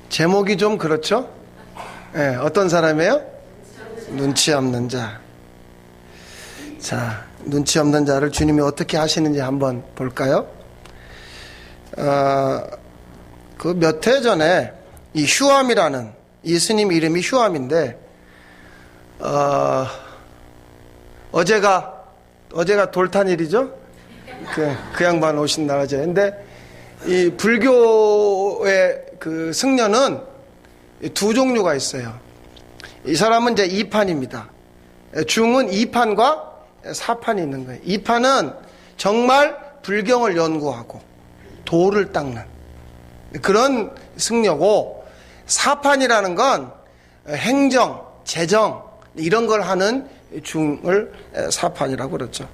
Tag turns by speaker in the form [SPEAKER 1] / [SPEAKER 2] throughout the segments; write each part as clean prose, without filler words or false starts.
[SPEAKER 1] 제목이 좀 그렇죠? 네, 어떤 사람이에요? 눈치 없는 자. 자, 눈치 없는 자를 주님이 어떻게 하시는지 한번 볼까요? 그 몇 해 전에 이 휴암이라는 이 스님 이름이 휴암인데, 어제가 돌탄일이죠? 그 양반 오신 날이죠. 근데 이 불교의 그 승려는 두 종류가 있어요. 이 사람은 이제 2판입니다. 중은 2판과 4판이 있는 거예요. 2판은 정말 불경을 연구하고 도를 닦는 그런 승려고, 4판이라는 건 행정, 재정 이런 걸 하는 중을 4판이라고 그러죠.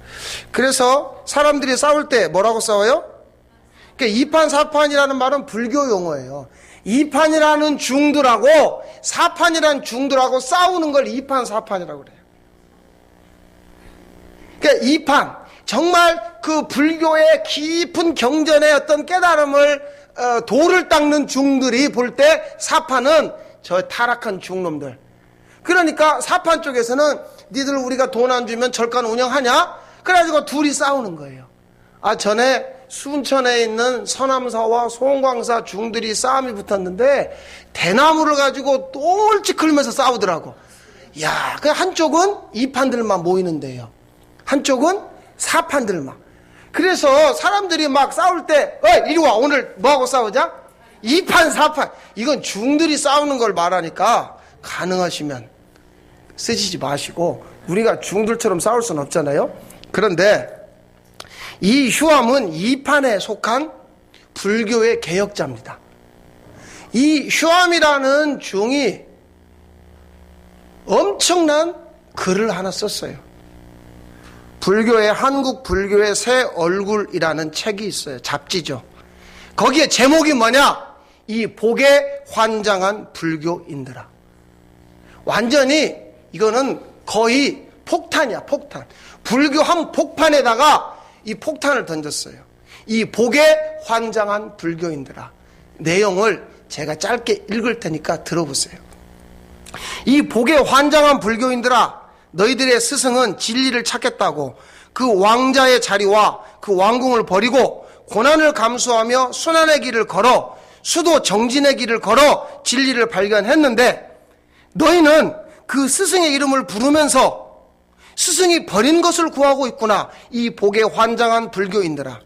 [SPEAKER 1] 그래서 사람들이 싸울 때 뭐라고 싸워요? 그러니까 2판, 4판이라는 말은 불교 용어예요. 2판이라는 중들하고 4판이라는 중들하고 싸우는 걸 2판, 4판이라고 그래요. 그러니까 2판, 정말 그 불교의 깊은 경전의 어떤 깨달음을 도를 닦는 중들이 볼 때 4판은 저 타락한 중놈들. 그러니까 4판 쪽에서는 니들 우리가 돈 안 주면 절간 운영하냐? 그래가지고 둘이 싸우는 거예요. 전에 순천에 있는 서남사와 송광사 중들이 싸움이 붙었는데 대나무를 가지고 똘찍 흘면서 싸우더라고. 야, 그 한쪽은 2판들만 모이는데요. 한쪽은 4판들만. 그래서 사람들이 막 싸울 때, 이리 와, 오늘 뭐하고 싸우자? 2판, 4판. 이건 중들이 싸우는 걸 말하니까 가능하시면 쓰시지 마시고, 우리가 중들처럼 싸울 수는 없잖아요. 그런데 이 휴암은 2판에 속한 불교의 개혁자입니다. 이 휴암이라는 중이 엄청난 글을 하나 썼어요. 한국 불교의 새 얼굴이라는 책이 있어요. 잡지죠. 거기에 제목이 뭐냐? 이 복에 환장한 불교인들아. 완전히 이거는 거의 폭탄이야, 폭탄. 불교 한 폭판에다가 이 폭탄을 던졌어요. 이 복에 환장한 불교인들아. 내용을 제가 짧게 읽을 테니까 들어보세요. 이 복에 환장한 불교인들아, 너희들의 스승은 진리를 찾겠다고 그 왕자의 자리와 그 왕궁을 버리고 고난을 감수하며 순환의 길을 걸어 수도 정진의 길을 걸어 진리를 발견했는데, 너희는 그 스승의 이름을 부르면서 스승이 버린 것을 구하고 있구나. 이 복에 환장한 불교인들아.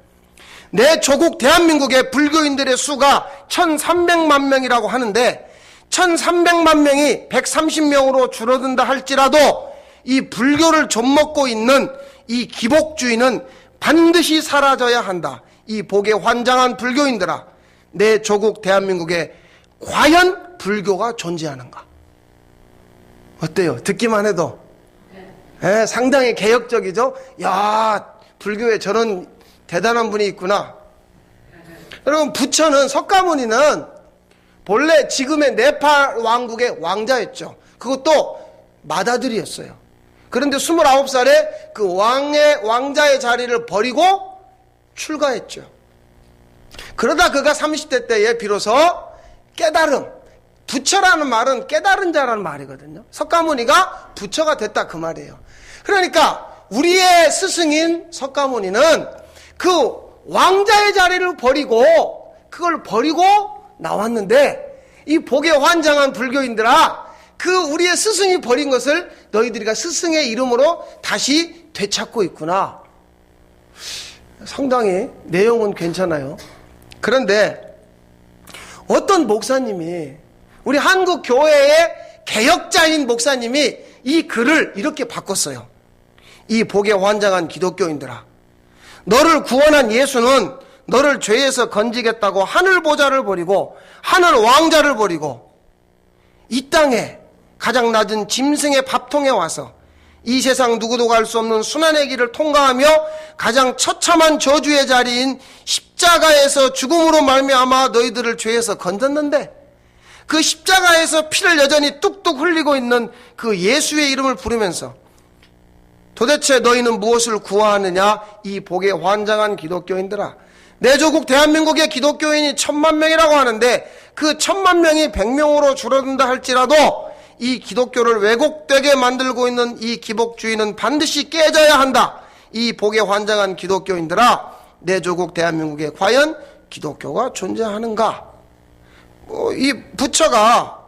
[SPEAKER 1] 내 조국 대한민국의 불교인들의 수가 1300만 명이라고 하는데 1300만 명이 130명으로 줄어든다 할지라도 이 불교를 좀먹고 있는 이 기복주의는 반드시 사라져야 한다. 이 복에 환장한 불교인들아, 내 조국 대한민국에 과연 불교가 존재하는가? 어때요? 듣기만 해도 상당히 개혁적이죠? 야, 불교에 저런 대단한 분이 있구나. 여러분, 부처는, 석가모니는 본래 지금의 네팔 왕국의 왕자였죠. 그것도 맏아들이었어요. 그런데 29살에 그 왕자의 자리를 버리고 출가했죠. 그러다 그가 30대 때에 비로소 깨달음, 부처라는 말은 깨달은 자라는 말이거든요. 석가모니가 부처가 됐다 그 말이에요. 그러니까 우리의 스승인 석가모니는 그 왕자의 자리를 버리고 그걸 버리고 나왔는데, 이 복에 환장한 불교인들아, 그 우리의 스승이 버린 것을 너희들이가 스승의 이름으로 다시 되찾고 있구나. 상당히 내용은 괜찮아요. 그런데 어떤 목사님이, 우리 한국 교회의 개혁자인 목사님이 이 글을 이렇게 바꿨어요. 이 복에 환장한 기독교인들아, 너를 구원한 예수는 너를 죄에서 건지겠다고 하늘 보좌를 버리고 하늘 왕자를 버리고 이 땅에 가장 낮은 짐승의 밥통에 와서 이 세상 누구도 갈 수 없는 순환의 길을 통과하며 가장 처참한 저주의 자리인 십자가에서 죽음으로 말미암아 너희들을 죄에서 건졌는데, 그 십자가에서 피를 여전히 뚝뚝 흘리고 있는 그 예수의 이름을 부르면서 도대체 너희는 무엇을 구하느냐? 이 복에 환장한 기독교인들아, 내 조국 대한민국의 기독교인이 1000만 명이라고 하는데 그 1000만 명이 100명으로 줄어든다 할지라도 이 기독교를 왜곡되게 만들고 있는 이 기복주의는 반드시 깨져야 한다. 이 복에 환장한 기독교인들아, 내 조국 대한민국에 과연 기독교가 존재하는가? 이 부처가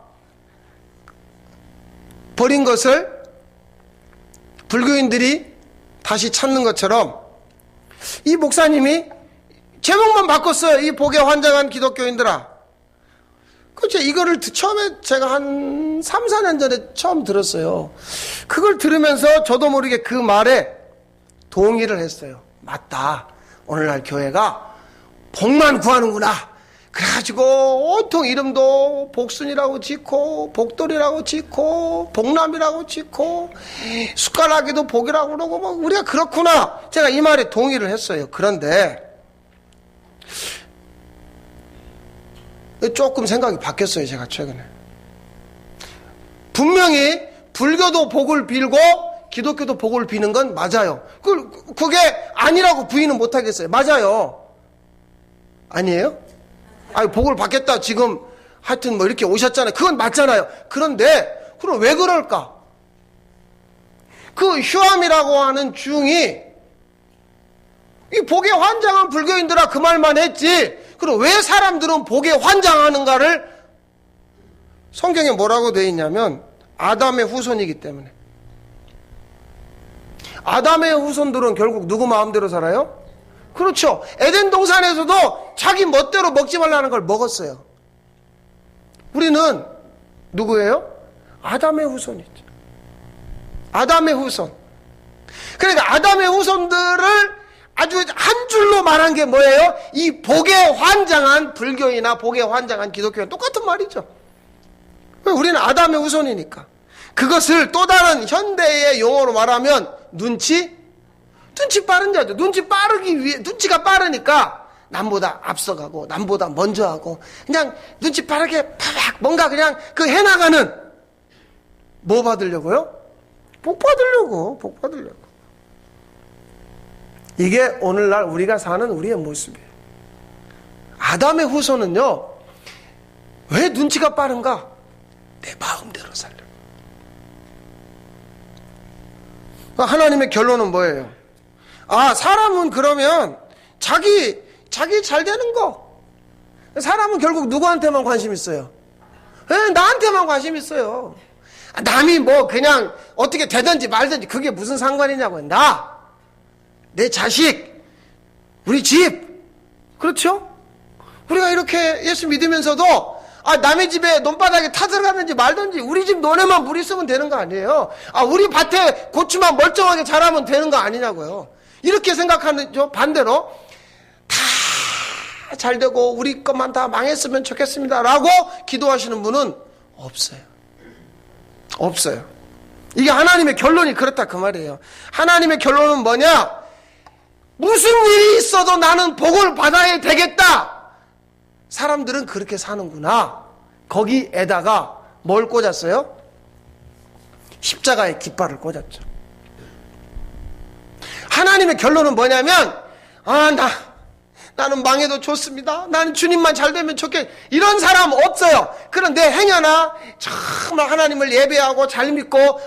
[SPEAKER 1] 버린 것을 불교인들이 다시 찾는 것처럼 이 목사님이 제목만 바꿨어요. 이 복에 환장한 기독교인들아. 그렇죠. 이거를 처음에 제가 한 3, 4년 전에 처음 들었어요. 그걸 들으면서 저도 모르게 그 말에 동의를 했어요. 맞다. 오늘날 교회가 복만 구하는구나. 그래가지고 온통 이름도 복순이라고 짓고 복돌이라고 짓고 복남이라고 짓고 숟가락에도 복이라고 그러고 뭐 우리가 그렇구나. 제가 이 말에 동의를 했어요. 그런데 조금 생각이 바뀌었어요. 제가 최근에 분명히 불교도 복을 빌고 기독교도 복을 비는 건 맞아요. 그게 아니라고 부인은 못하겠어요. 맞아요. 아니에요? 아니, 복을 받겠다 지금 하여튼 뭐 이렇게 오셨잖아요. 그건 맞잖아요. 그런데 그럼 왜 그럴까? 그 휴암이라고 하는 중이 이 복에 환장한 불교인들아 그 말만 했지. 그럼 왜 사람들은 복에 환장하는가를 성경에 뭐라고 되어 있냐면 아담의 후손이기 때문에. 아담의 후손들은 결국 누구 마음대로 살아요? 그렇죠. 에덴 동산에서도 자기 멋대로 먹지 말라는 걸 먹었어요. 우리는 누구예요? 아담의 후손이죠. 아담의 후손. 그러니까 아담의 후손들을 아주 한 줄로 말한 게 뭐예요? 이 복에 환장한 불교이나 복에 환장한 기독교는 똑같은 말이죠. 우리는 아담의 후손이니까. 그것을 또 다른 현대의 용어로 말하면 눈치 빠른 자죠. 눈치가 빠르니까 남보다 앞서가고 남보다 먼저 하고 그냥 눈치 빠르게 파박 뭔가 그냥 그 해나가는 뭐 받으려고요? 복 받으려고. 이게 오늘날 우리가 사는 우리의 모습이에요. 아담의 후손은요, 왜 눈치가 빠른가? 내 마음대로 살려고. 하나님의 결론은 뭐예요? 사람은 그러면 자기 잘 되는 거. 사람은 결국 누구한테만 관심 있어요? 나한테만 관심 있어요. 남이 뭐 그냥 어떻게 되든지 말든지 그게 무슨 상관이냐고요. 내 자식, 우리 집. 그렇죠? 우리가 이렇게 예수 믿으면서도 남의 집에 논바닥에 타들어가는지 말든지 우리 집 논에만 물 있으면 되는 거 아니에요? 우리 밭에 고추만 멀쩡하게 자라면 되는 거 아니냐고요. 이렇게 생각하는 반대로 다 잘 되고 우리 것만 다 망했으면 좋겠습니다 라고 기도하시는 분은 없어요. 이게 하나님의 결론이 그렇다 그 말이에요. 하나님의 결론은 뭐냐? 무슨 일이 있어도 나는 복을 받아야 되겠다. 사람들은 그렇게 사는구나. 거기에다가 뭘 꽂았어요? 십자가의 깃발을 꽂았죠. 하나님의 결론은 뭐냐면 나는 망해도 좋습니다. 나는 주님만 잘 되면 좋겠. 이런 사람 없어요. 그런데 행여나 정말 하나님을 예배하고 잘 믿고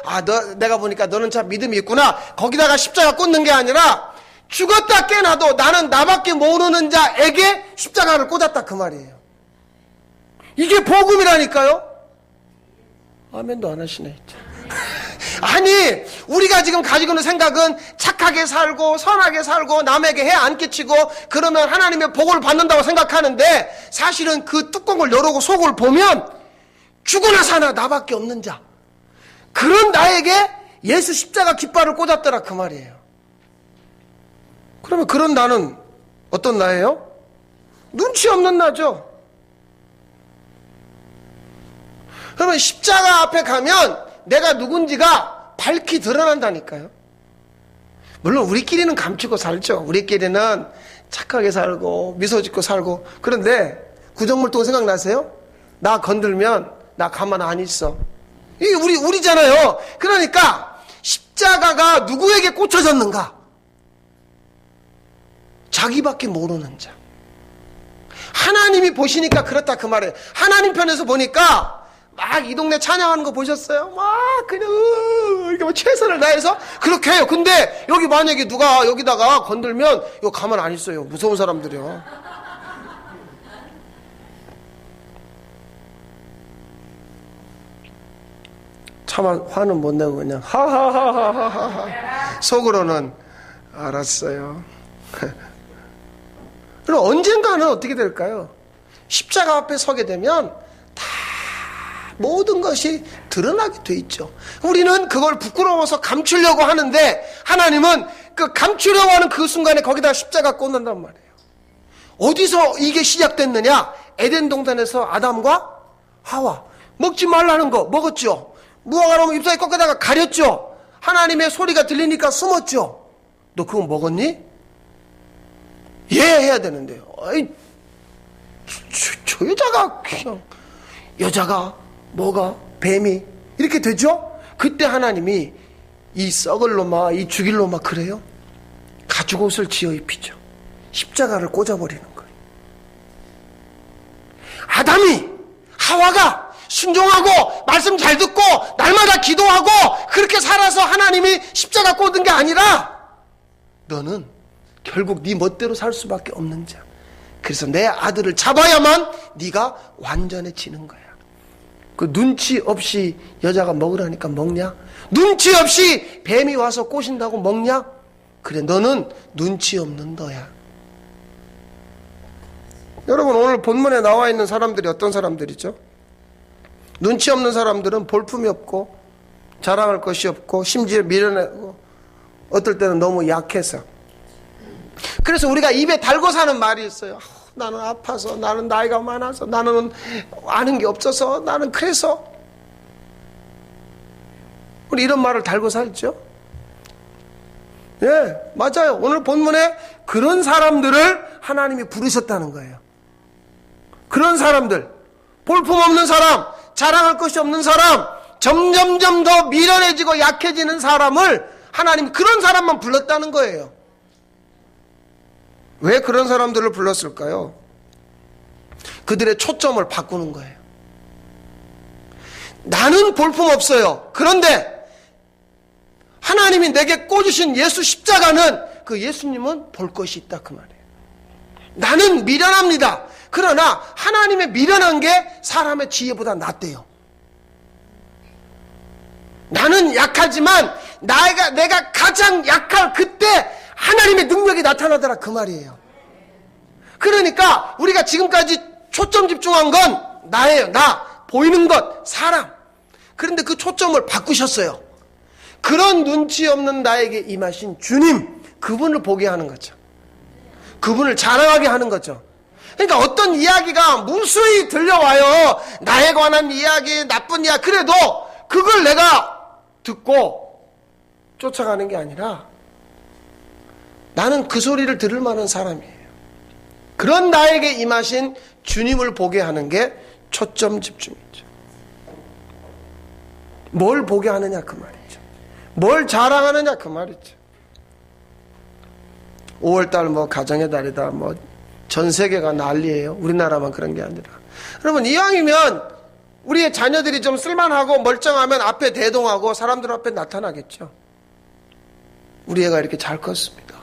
[SPEAKER 1] 내가 보니까 너는 참 믿음이 있구나. 거기다가 십자가 꽂는 게 아니라 죽었다 깨나도 나는 나밖에 모르는 자에게 십자가를 꽂았다 그 말이에요. 이게 복음이라니까요. 아멘도 안 하시네. 아니 우리가 지금 가지고 있는 생각은 착하게 살고 선하게 살고 남에게 해 안 끼치고 그러면 하나님의 복을 받는다고 생각하는데 사실은 그 뚜껑을 열고 속을 보면 죽으나 사나 나밖에 없는 자, 그런 나에게 예수 십자가 깃발을 꽂았더라 그 말이에요. 그러면 그런 나는 어떤 나예요? 눈치 없는 나죠. 그러면 십자가 앞에 가면 내가 누군지가 밝히 드러난다니까요. 물론 우리끼리는 감추고 살죠. 우리끼리는 착하게 살고 미소 짓고 살고. 그런데 구정물통 생각나세요? 나 건들면 나 가만 안 있어. 이게 우리잖아요. 그러니까 십자가가 누구에게 꽂혀졌는가? 자기밖에 모르는 자. 하나님이 보시니까 그렇다 그 말이에요. 하나님 편에서 보니까 막 이 동네 찬양하는 거 보셨어요? 막 그냥 이렇게 막 최선을 다해서 그렇게 해요. 근데 여기 만약에 누가 여기다가 건들면 이거 가만 안 있어요. 무서운 사람들이요. 차마 화는 못 내고 그냥 하하하하하하 속으로는 알았어요. 그럼 언젠가는 어떻게 될까요? 십자가 앞에 서게 되면 다 모든 것이 드러나게 돼 있죠. 우리는 그걸 부끄러워서 감추려고 하는데 하나님은 그 감추려고 하는 그 순간에 거기다 십자가 꽂는단 말이에요. 어디서 이게 시작됐느냐? 에덴 동산에서 아담과 하와 먹지 말라는 거 먹었죠. 무화과 나무 잎사귀 꺾다가 가렸죠. 하나님의 소리가 들리니까 숨었죠. 너 그거 먹었니? 예 해야 되는데요. 아이, 저 여자가 그냥 여자가 뭐가 뱀이 이렇게 되죠? 그때 하나님이 이 썩을 놈아 이 죽일 놈아 그래요? 가죽 옷을 지어 입히죠. 십자가를 꽂아버리는 거예요. 아담이 하와가 순종하고 말씀 잘 듣고 날마다 기도하고 그렇게 살아서 하나님이 십자가 꽂은 게 아니라 너는 결국 네 멋대로 살 수밖에 없는 자. 그래서 내 아들을 잡아야만 네가 완전해지는 거야. 그 눈치 없이 여자가 먹으라니까 먹냐? 눈치 없이 뱀이 와서 꼬신다고 먹냐? 그래 너는 눈치 없는 너야. 여러분 오늘 본문에 나와 있는 사람들이 어떤 사람들이죠? 눈치 없는 사람들은 볼품이 없고 자랑할 것이 없고 심지어 미련하고 어떨 때는 너무 약해서. 그래서 우리가 입에 달고 사는 말이 있어요. 나는 아파서, 나는 나이가 많아서, 나는 아는 게 없어서, 나는 그래서. 우리 이런 말을 달고 살죠. 예, 맞아요. 오늘 본문에 그런 사람들을 하나님이 부르셨다는 거예요. 그런 사람들, 볼품 없는 사람, 자랑할 것이 없는 사람, 점점점 더 미련해지고 약해지는 사람을 하나님 그런 사람만 불렀다는 거예요. 왜 그런 사람들을 불렀을까요? 그들의 초점을 바꾸는 거예요. 나는 볼품 없어요. 그런데 하나님이 내게 꽂으신 예수 십자가는 그 예수님은 볼 것이 있다 그 말이에요. 나는 미련합니다. 그러나 하나님의 미련한 게 사람의 지혜보다 낫대요. 나는 약하지만 내가 가장 약할 그때 하나님의 능력이 나타나더라 그 말이에요. 그러니까 우리가 지금까지 초점 집중한 건 나예요. 나, 보이는 것, 사람. 그런데 그 초점을 바꾸셨어요. 그런 눈치 없는 나에게 임하신 주님, 그분을 보게 하는 거죠. 그분을 자랑하게 하는 거죠. 그러니까 어떤 이야기가 무수히 들려와요. 나에 관한 이야기, 나쁜 이야기. 그래도 그걸 내가 듣고 쫓아가는 게 아니라 나는 그 소리를 들을 만한 사람이에요. 그런 나에게 임하신 주님을 보게 하는 게 초점 집중이죠. 뭘 보게 하느냐 그 말이죠. 뭘 자랑하느냐 그 말이죠. 5월달 뭐 가정의 달이다 뭐 전 세계가 난리예요. 우리나라만 그런 게 아니라. 여러분 이왕이면 우리의 자녀들이 좀 쓸만하고 멀쩡하면 앞에 대동하고 사람들 앞에 나타나겠죠. 우리 애가 이렇게 잘 컸습니다.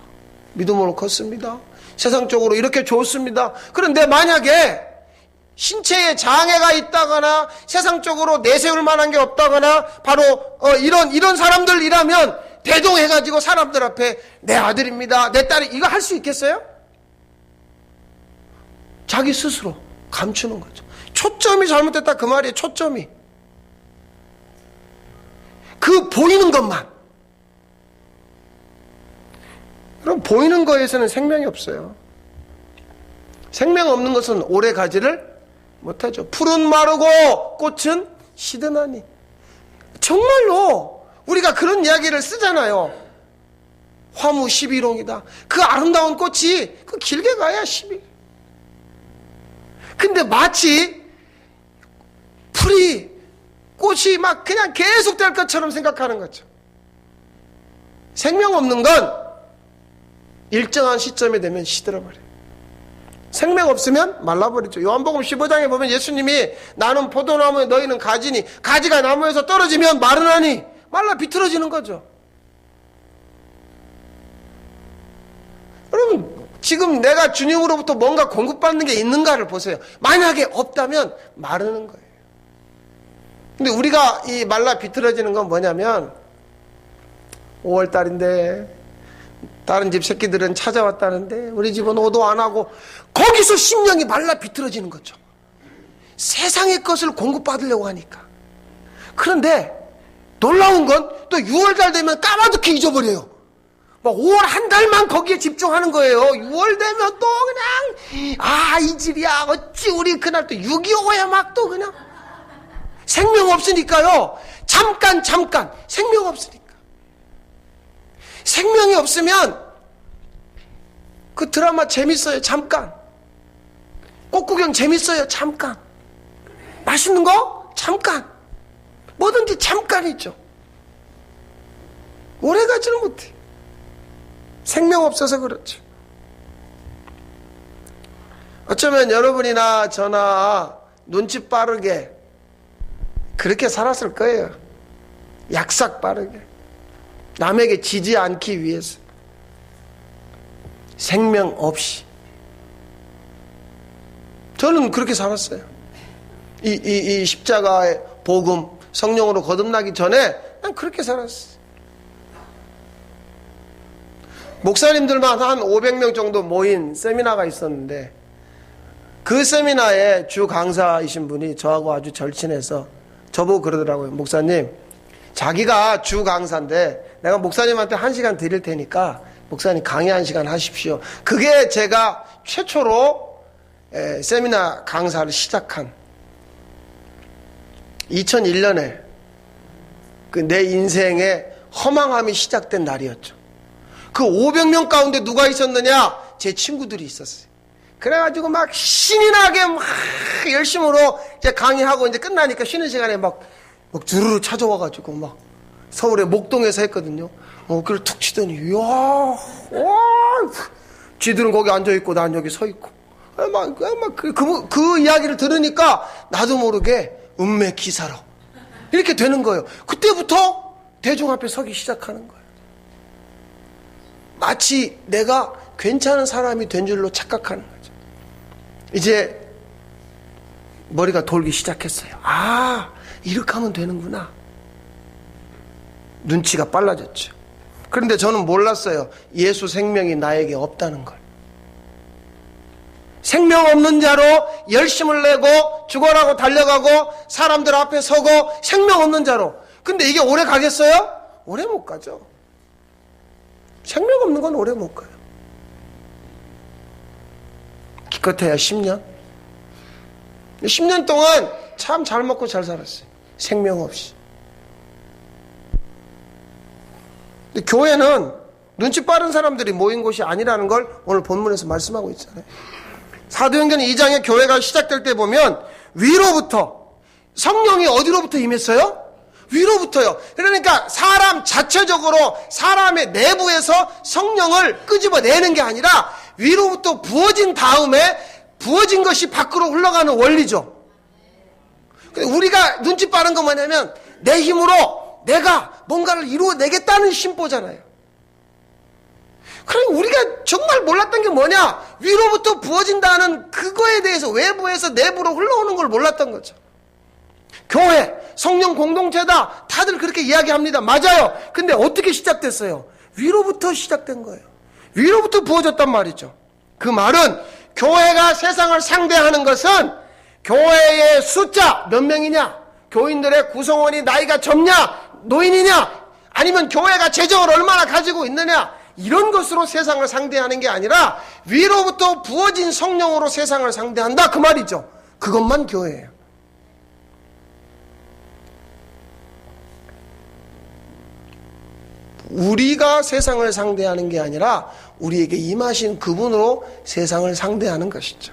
[SPEAKER 1] 믿음으로 컸습니다. 세상적으로 이렇게 좋습니다. 그런데 만약에 신체에 장애가 있다거나 세상적으로 내세울 만한 게 없다거나 바로 이런 사람들이라면 대동해가지고 사람들 앞에 내 아들입니다. 내 딸이 이거 할 수 있겠어요? 자기 스스로 감추는 거죠. 초점이 잘못됐다 그 말이에요. 초점이. 그 보이는 것만. 그럼 보이는 거에서는 생명이 없어요. 생명 없는 것은 오래 가지를 못하죠. 풀은 마르고 꽃은 시드나니. 정말로 우리가 그런 이야기를 쓰잖아요. 화무 11홍이다. 그 아름다운 꽃이 그 길게 가야 12. 근데 마치 풀이 꽃이 막 그냥 계속 될 것처럼 생각하는 거죠. 생명 없는 건 일정한 시점에 되면 시들어버려요. 생명 없으면 말라버리죠. 요한복음 15장에 보면 예수님이 나는 포도나무에 너희는 가지니 가지가 나무에서 떨어지면 마르나니 말라 비틀어지는 거죠. 여러분 지금 내가 주님으로부터 뭔가 공급받는 게 있는가를 보세요. 만약에 없다면 마르는 거예요. 근데 우리가 이 말라 비틀어지는 건 뭐냐면 5월달인데 다른 집 새끼들은 찾아왔다는데 우리 집은 오도 안 하고 거기서 심령이 말라 비틀어지는 거죠. 세상의 것을 공급받으려고 하니까. 그런데 놀라운 건 또 6월달 되면 까마득히 잊어버려요. 막 5월 한 달만 거기에 집중하는 거예요. 6월 되면 또 그냥 이 집이야 어찌 우리 그날 또 6.25야 막 또 그냥 생명 없으니까요. 잠깐 생명 없으니까. 생명이 없으면 그 드라마 재밌어요. 잠깐. 꽃구경 재밌어요. 잠깐. 맛있는 거? 잠깐. 뭐든지 잠깐이죠. 오래 가지는 못해. 생명 없어서 그렇죠. 어쩌면 여러분이나 저나 눈치 빠르게 그렇게 살았을 거예요. 약삭 빠르게. 남에게 지지 않기 위해서. 생명 없이. 저는 그렇게 살았어요. 이 십자가의 복음, 성령으로 거듭나기 전에 난 그렇게 살았어요. 목사님들만 한 500명 정도 모인 세미나가 있었는데 그 세미나에 주 강사이신 분이 저하고 아주 절친해서 저보고 그러더라고요. 목사님, 자기가 주 강사인데 내가 목사님한테 1시간 드릴 테니까 목사님 강의 1시간 하십시오. 그게 제가 최초로 세미나 강사를 시작한 2001년에 그 내 인생의 허망함이 시작된 날이었죠. 그 500명 가운데 누가 있었느냐? 제 친구들이 있었어요. 그래가지고 막 신이 나게 막 열심으로 이제 강의하고 이제 끝나니까 쉬는 시간에 막 주르르 찾아와가지고 막 서울의 목동에서 했거든요. 그걸 툭 치더니, 이야, 쥐들은 거기 앉아있고 난 여기 서있고. 그 이야기를 들으니까 나도 모르게 운매 기사로. 이렇게 되는 거예요. 그때부터 대중 앞에 서기 시작하는 거예요. 마치 내가 괜찮은 사람이 된 줄로 착각하는 거죠. 이제 머리가 돌기 시작했어요. 이렇게 하면 되는구나. 눈치가 빨라졌죠. 그런데 저는 몰랐어요. 예수 생명이 나에게 없다는 걸. 생명 없는 자로 열심을 내고 죽어라고 달려가고 사람들 앞에 서고 생명 없는 자로. 근데 이게 오래 가겠어요? 오래 못 가죠. 생명 없는 건 오래 못 가요. 기껏해야 10년? 10년 동안 참 잘 먹고 잘 살았어요. 생명 없이. 근데 교회는 눈치 빠른 사람들이 모인 곳이 아니라는 걸 오늘 본문에서 말씀하고 있잖아요. 사도행전 2장에 교회가 시작될 때 보면 위로부터, 성령이 어디로부터 임했어요? 위로부터요. 그러니까 사람 자체적으로 사람의 내부에서 성령을 끄집어내는 게 아니라 위로부터 부어진 다음에 부어진 것이 밖으로 흘러가는 원리죠. 우리가 눈치 빠른 건 뭐냐면 내 힘으로 내가 뭔가를 이루어내겠다는 심보잖아요. 그러니까 우리가 정말 몰랐던 게 뭐냐? 위로부터 부어진다는 그거에 대해서 외부에서 내부로 흘러오는 걸 몰랐던 거죠. 교회, 성령 공동체다. 다들 그렇게 이야기합니다. 맞아요. 근데 어떻게 시작됐어요? 위로부터 시작된 거예요. 위로부터 부어졌단 말이죠. 그 말은 교회가 세상을 상대하는 것은 교회의 숫자 몇 명이냐? 교인들의 구성원이 나이가 젊냐? 노인이냐? 아니면 교회가 재정을 얼마나 가지고 있느냐? 이런 것으로 세상을 상대하는 게 아니라 위로부터 부어진 성령으로 세상을 상대한다. 그 말이죠. 그것만 교회예요. 우리가 세상을 상대하는 게 아니라 우리에게 임하신 그분으로 세상을 상대하는 것이죠.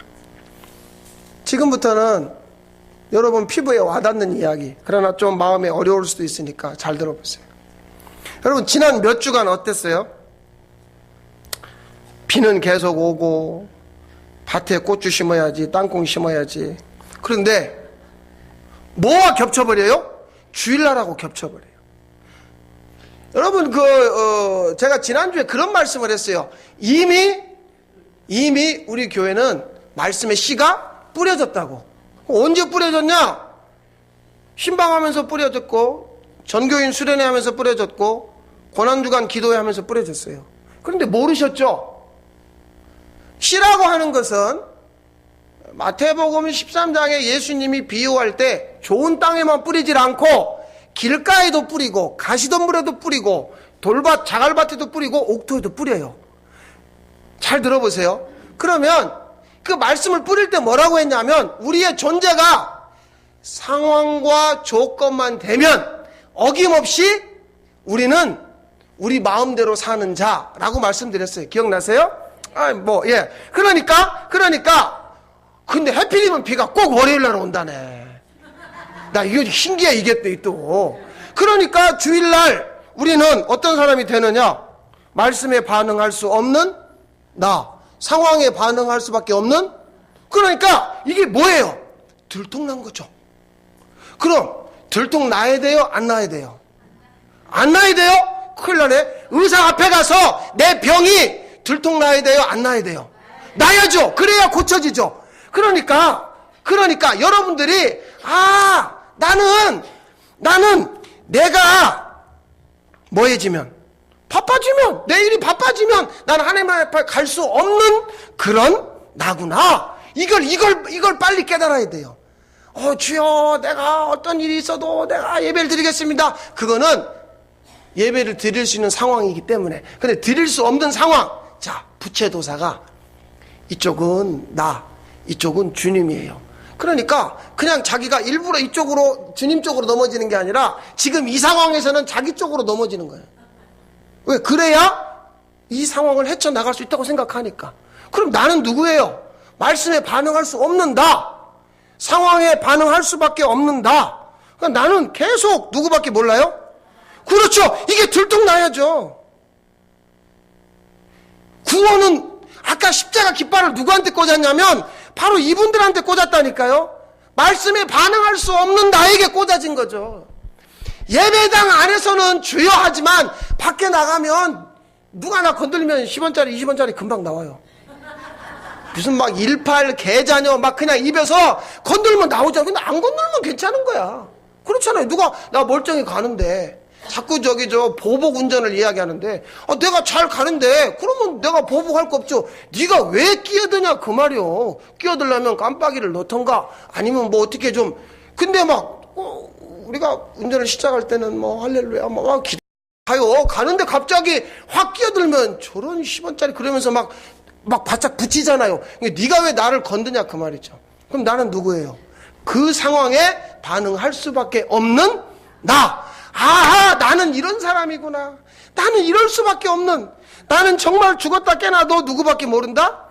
[SPEAKER 1] 지금부터는 여러분 피부에 와닿는 이야기, 그러나 좀 마음에 어려울 수도 있으니까 잘 들어보세요. 여러분 지난 몇 주간 어땠어요? 비는 계속 오고 밭에 고추 심어야지, 땅콩 심어야지. 그런데 뭐와 겹쳐버려요? 주일날하고 겹쳐버려요. 여러분, 제가 지난주에 그런 말씀을 했어요. 이미 우리 교회는 말씀의 씨가 뿌려졌다고. 언제 뿌려졌냐? 신방하면서 뿌려졌고, 전교인 수련회 하면서 뿌려졌고, 고난주간 기도회 하면서 뿌려졌어요. 그런데 모르셨죠? 씨라고 하는 것은 마태복음 13장에 예수님이 비유할 때 좋은 땅에만 뿌리질 않고 길가에도 뿌리고 가시덤불에도 뿌리고 돌밭 자갈밭에도 뿌리고 옥토에도 뿌려요. 잘 들어보세요. 그러면 그 말씀을 뿌릴 때 뭐라고 했냐면 우리의 존재가 상황과 조건만 되면 어김없이 우리는 우리 마음대로 사는 자라고 말씀드렸어요. 기억나세요? 그러니까 근데 해필이면 비가 꼭 월요일날 온다네. 나 이거 신기해. 이게 또 그러니까 주일날 우리는 어떤 사람이 되느냐? 말씀에 반응할 수 없는 나, 상황에 반응할 수밖에 없는. 그러니까 이게 뭐예요? 들통난 거죠. 그럼 들통나야 돼요? 안 나야 돼요? 안 나야 돼요? 큰일 나네. 의사 앞에 가서 내 병이 들통나야 돼요? 안 나야 돼요? 나야죠. 그래야 고쳐지죠. 그러니까 여러분들이 나는 내가 뭐해지면 바빠지면 내 일이 바빠지면 난 하나님 앞에 갈 수 없는 그런 나구나. 이걸 빨리 깨달아야 돼요. 주여, 내가 어떤 일이 있어도 내가 예배를 드리겠습니다. 그거는 예배를 드릴 수 있는 상황이기 때문에. 근데 드릴 수 없는 상황. 자, 부채도사가 이쪽은 나, 이쪽은 주님이에요. 그러니까 그냥 자기가 일부러 이쪽으로 주님 쪽으로 넘어지는 게 아니라 지금 이 상황에서는 자기 쪽으로 넘어지는 거예요. 왜? 그래야 이 상황을 헤쳐나갈 수 있다고 생각하니까. 그럼 나는 누구예요? 말씀에 반응할 수 없는 나, 상황에 반응할 수밖에 없는 나. 그러니까 나는 계속 누구밖에 몰라요? 그렇죠. 이게 들통나야죠. 구원은 아까 십자가 깃발을 누구한테 꽂았냐면 바로 이분들한테 꽂았다니까요. 말씀에 반응할 수 없는 나에게 꽂아진 거죠. 예배당 안에서는 주여 하지만 밖에 나가면 누가 나 건들면 10원짜리 20원짜리 금방 나와요. 무슨 막 18 개자녀 막 그냥 입에서 건들면 나오잖아. 근데 안 건들면 괜찮은 거야. 그렇잖아요. 누가 나 멀쩡히 가는데 자꾸 보복 운전을 이야기하는데 내가 잘 가는데 그러면 내가 보복할 거 없죠. 네가 왜 끼어드냐 그 말이요. 끼어들려면 깜빡이를 넣던가 아니면 뭐 어떻게 좀. 근데 우리가 운전을 시작할 때는 할렐루야 막 기도하요. 가는데 갑자기 확 끼어들면 저런 10원짜리 그러면서 막 바짝 붙이잖아요. 네가 왜 나를 건드냐 그 말이죠. 그럼 나는 누구예요? 그 상황에 반응할 수밖에 없는 나. 나는 이런 사람이구나. 나는 이럴 수밖에 없는. 나는 정말 죽었다 깨나도 누구밖에 모른다?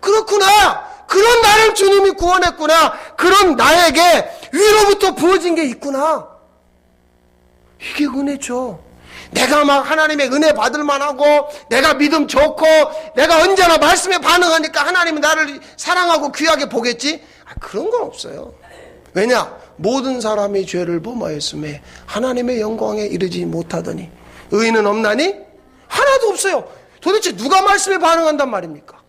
[SPEAKER 1] 그렇구나. 그런 나를 주님이 구원했구나. 그런 나에게 위로부터 부어진 게 있구나. 이게 은혜죠. 내가 막 하나님의 은혜 받을 만하고 내가 믿음 좋고 내가 언제나 말씀에 반응하니까 하나님은 나를 사랑하고 귀하게 보겠지? 그런 건 없어요. 왜냐? 모든 사람이 죄를 범하였음에 하나님의 영광에 이르지 못하더니 의인은 없나니? 하나도 없어요. 도대체 누가 말씀에 반응한단 말입니까?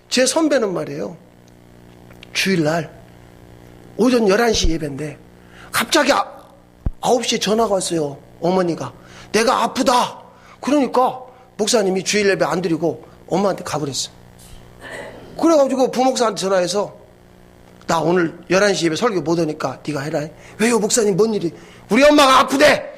[SPEAKER 1] 제 선배는 말이에요. 주일날 오전 11시 예배인데 갑자기 9시에 전화가 왔어요. 어머니가 내가 아프다. 그러니까 목사님이 주일 예배 안 드리고 엄마한테 가버렸어. 그래가지고 부목사한테 전화해서 나 오늘 11시 예배 설교 못 오니까 네가 해라. 왜요 목사님 뭔 일이? 우리 엄마가 아프대.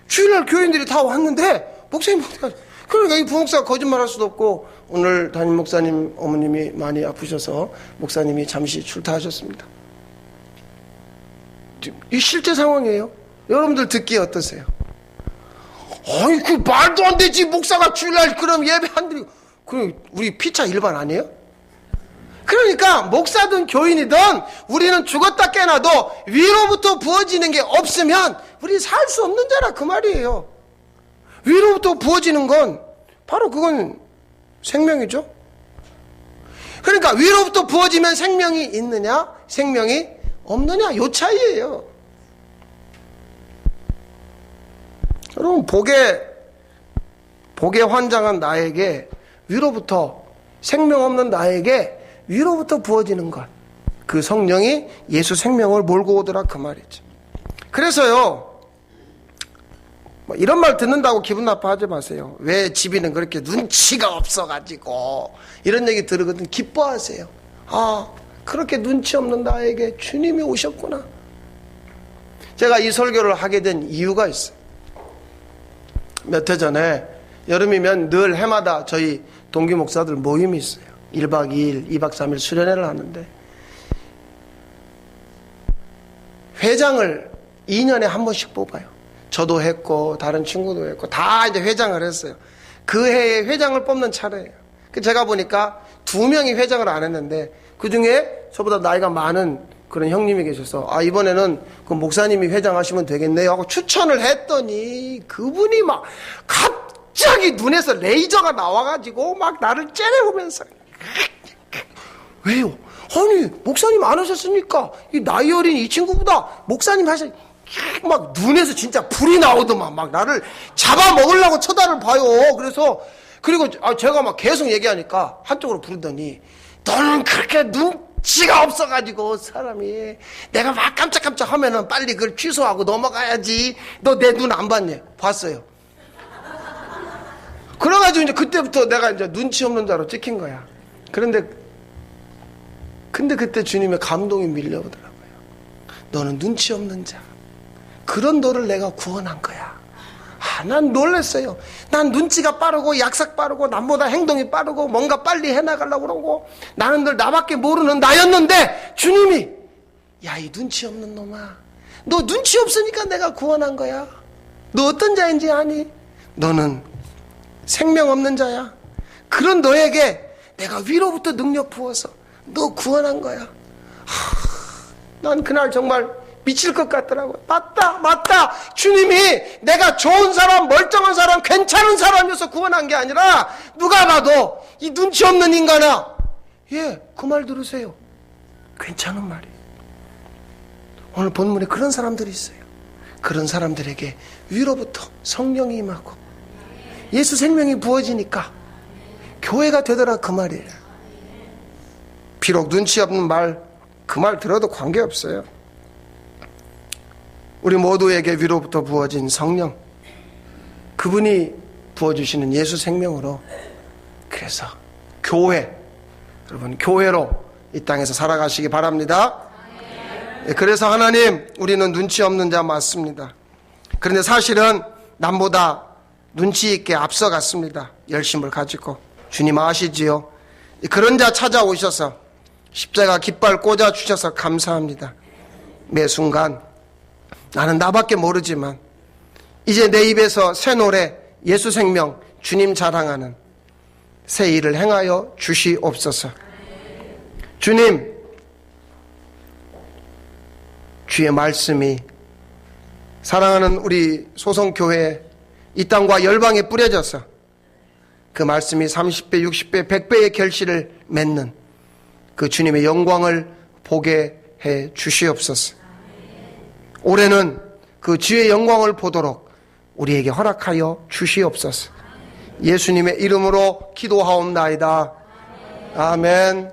[SPEAKER 1] 주일날 교인들이 다 왔는데 목사님 어디가? 그러니까 이 부목사가 거짓말할 수도 없고 오늘 담임 목사님 어머님이 많이 아프셔서 목사님이 잠시 출타하셨습니다. 이 실제 상황이에요. 여러분들 듣기에 어떠세요? 아니 그 말도 안 되지. 목사가 주일날 그럼 예배 안 드리고. 그럼 우리 피차 일반 아니에요? 그러니까 목사든 교인이든 우리는 죽었다 깨나도 위로부터 부어지는 게 없으면 우리 살 수 없는 자라 그 말이에요. 위로부터 부어지는 건 바로 그건 생명이죠. 그러니까 위로부터 부어지면 생명이 있느냐 생명이 없느냐 요 차이예요. 여러분 복에 환장한 나에게 위로부터 생명 없는 나에게 위로부터 부어지는 것, 그 성령이 예수 생명을 몰고 오더라 그 말이죠. 그래서요 뭐 이런 말 듣는다고 기분 나빠하지 마세요. 왜 집이는 그렇게 눈치가 없어가지고 이런 얘기 들으거든. 기뻐하세요. 아 그렇게 눈치 없는 나에게 주님이 오셨구나. 제가 이 설교를 하게 된 이유가 있어요. 몇 해 전에 여름이면 늘 해마다 저희 동기 목사들 모임이 있어요. 1박 2일, 2박 3일 수련회를 하는데 회장을 2년에 한 번씩 뽑아요. 저도 했고 다른 친구도 했고 다 이제 회장을 했어요. 그 해에 회장을 뽑는 차례예요. 제가 보니까 2명이 회장을 안 했는데 그 중에 저보다 나이가 많은 그런 형님이 계셔서 아 이번에는 그 목사님이 회장하시면 되겠네요 하고 추천을 했더니 그분이 막 갑자기 눈에서 레이저가 나와가지고 막 나를 째려보면서 왜요? 아니 목사님 안 하셨습니까? 이 나이 어린 이 친구보다 목사님 하셨 막 눈에서 진짜 불이 나오더만 막 나를 잡아먹으려고 쳐다를 봐요. 그래서 그리고 제가 막 계속 얘기하니까 한쪽으로 부르더니 너는 그렇게 눈치가 없어가지고 사람이 내가 막 깜짝깜짝 하면은 빨리 그걸 취소하고 넘어가야지. 너 내 눈 안 봤냐? 봤어요. 그래가지고 이제 그때부터 내가 이제 눈치 없는 자로 찍힌 거야. 근데 그때 주님의 감동이 밀려오더라고요. 너는 눈치 없는 자. 그런 너를 내가 구원한 거야. 난 놀랐어요. 난 눈치가 빠르고 약삭 빠르고 남보다 행동이 빠르고 뭔가 빨리 해나가려고 그러고 나는 늘 나밖에 모르는 나였는데 주님이 야, 이 눈치 없는 놈아. 너 눈치 없으니까 내가 구원한 거야. 너 어떤 자인지 아니? 너는 생명 없는 자야. 그런 너에게 내가 위로부터 능력 부어서 너 구원한 거야. 난 그날 정말 미칠 것 같더라고요. 맞다. 주님이 내가 좋은 사람, 멀쩡한 사람, 괜찮은 사람이어서 구원한 게 아니라 누가 봐도 이 눈치 없는 인간아. 그 말 들으세요. 괜찮은 말이에요. 오늘 본문에 그런 사람들이 있어요. 그런 사람들에게 위로부터 성령이 임하고 예수 생명이 부어지니까 교회가 되더라 그 말이에요. 비록 눈치 없는 말, 그 말 들어도 관계없어요. 우리 모두에게 위로부터 부어진 성령, 그분이 부어주시는 예수 생명으로 그래서 교회, 여러분 교회로 이 땅에서 살아가시기 바랍니다. 그래서 하나님, 우리는 눈치 없는 자 맞습니다. 그런데 사실은 남보다 눈치 있게 앞서갔습니다. 열심을 가지고. 주님 아시지요? 그런 자 찾아오셔서 십자가 깃발 꽂아주셔서 감사합니다. 매 순간 나는 나밖에 모르지만 이제 내 입에서 새 노래, 예수 생명, 주님 자랑하는 새 일을 행하여 주시옵소서. 주님, 주의 말씀이 사랑하는 우리 소성교회 이 땅과 열방에 뿌려져서 그 말씀이 30배, 60배, 100배의 결실을 맺는 그 주님의 영광을 보게 해 주시옵소서. 올해는 그 주의 영광을 보도록 우리에게 허락하여 주시옵소서. 예수님의 이름으로 기도하옵나이다. 아멘.